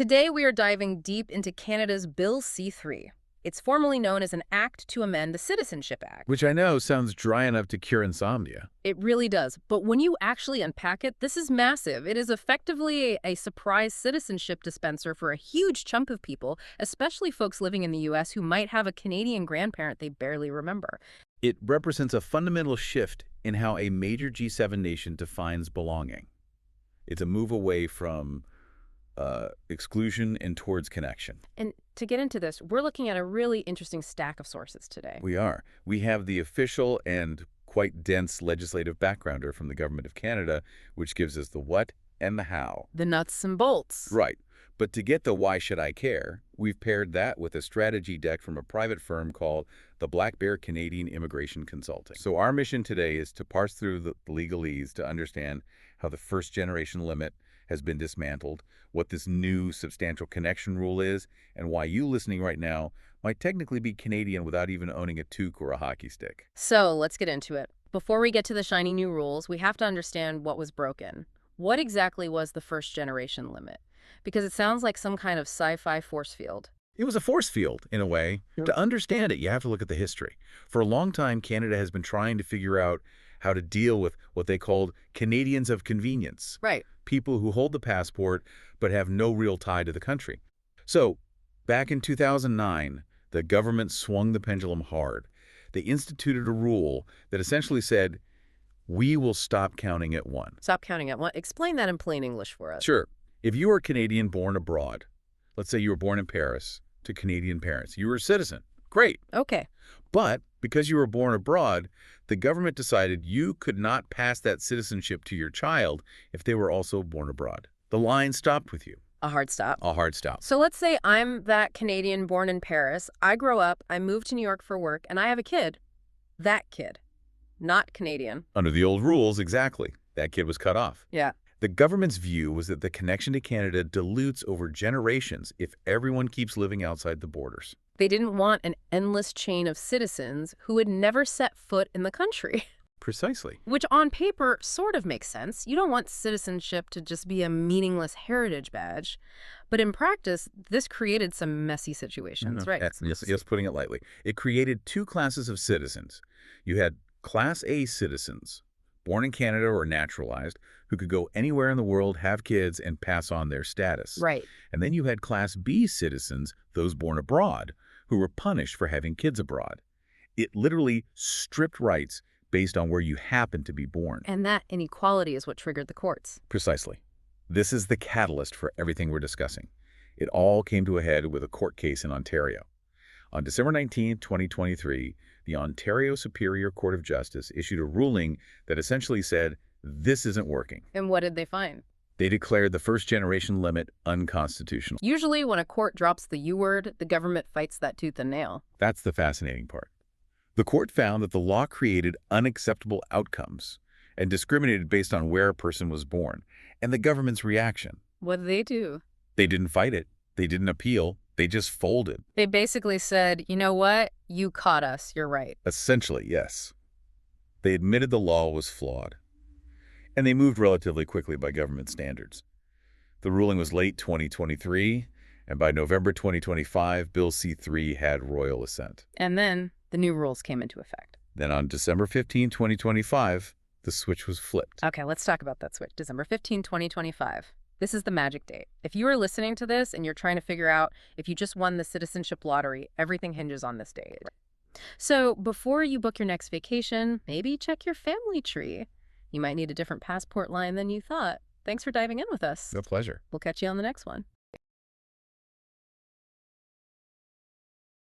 Today we are diving deep into Canada's Bill C-3. It's formally known as an Act to amend the Citizenship Act. Which I know sounds dry enough to cure insomnia. It really does. But when you actually unpack it, this is massive. It is effectively a surprise citizenship dispenser for a huge chunk of people, especially folks living in the U.S. who might have a Canadian grandparent they barely remember. It represents a fundamental shift in how a major G7 nation defines belonging. It's a move away from exclusion and towards connection. And to get into this, we're looking at a really interesting stack of sources today. We are. We have the official and quite dense legislative backgrounder from the Government of Canada, which gives us the what and the how. The nuts and bolts. Right. But to get the why should I care, we've paired that with a strategy deck from a private firm called the Black Bear Canadian Immigration Consulting. So our mission today is to parse through the legalese to understand how the first-generation limit has been dismantled, what this new substantial connection rule is, and why you listening right now might technically be Canadian without even owning a toque or a hockey stick. So let's get into it. Before we get to the shiny new rules, we have to understand what was broken. What exactly was the first-generation limit? Because it sounds like some kind of sci-fi force field. It was a force field, in a way. Yep. To understand it, you have to look at the history. For a long time, Canada has been trying to figure out how to deal with what they called Canadians of convenience. Right. People who hold the passport but have no real tie to the country. So, back in 2009, the government swung the pendulum hard. They instituted a rule that essentially said, we will stop counting at one. Stop counting at one. Explain that in plain English for us. Sure. If you are a Canadian born abroad, let's say you were born in Paris to Canadian parents, you were a citizen. Great. Okay. But because you were born abroad, the government decided you could not pass that citizenship to your child if they were also born abroad. The line stopped with you. A hard stop. A hard stop. So let's say I'm that Canadian born in Paris. I grow up, I move to New York for work, and I have a kid. That kid. Not Canadian. Under the old rules, exactly. That kid was cut off. Yeah. The government's view was that the connection to Canada dilutes over generations if everyone keeps living outside the borders. They didn't want an endless chain of citizens who had never set foot in the country. Precisely. Which on paper sort of makes sense. You don't want citizenship to just be a meaningless heritage badge. But in practice, this created some messy situations, right? Yes, putting it lightly. It created two classes of citizens. You had Class A citizens, born in Canada or naturalized, who could go anywhere in the world, have kids, and pass on their status. Right. And then you had Class B citizens, those born abroad, who were punished for having kids abroad. It literally stripped rights based on where you happened to be born. And that inequality is what triggered the courts. Precisely. This is the catalyst for everything we're discussing. It all came to a head with a court case in Ontario. On December 19, 2023, the Ontario Superior Court of Justice issued a ruling that essentially said, this isn't working. And what did they find? They declared the first-generation limit unconstitutional. Usually when a court drops the U word, the government fights that tooth and nail. That's the fascinating part. The court found that the law created unacceptable outcomes and discriminated based on where a person was born, and the government's reaction. What did they do? They didn't fight it. They didn't appeal. They just folded. They basically said, you know what? You caught us. You're right. Essentially, yes. They admitted the law was flawed. And they moved relatively quickly by government standards. The ruling was late 2023, and by November 2025, Bill C-3 had royal assent. And then the new rules came into effect. Then on December 15, 2025, the switch was flipped. Okay, let's talk about that switch. December 15, 2025. This is the magic date. If you are listening to this and you're trying to figure out if you just won the citizenship lottery, everything hinges on this date. So before you book your next vacation, maybe check your family tree. You might need a different passport line than you thought. Thanks for diving in with us. No pleasure. We'll catch you on the next one.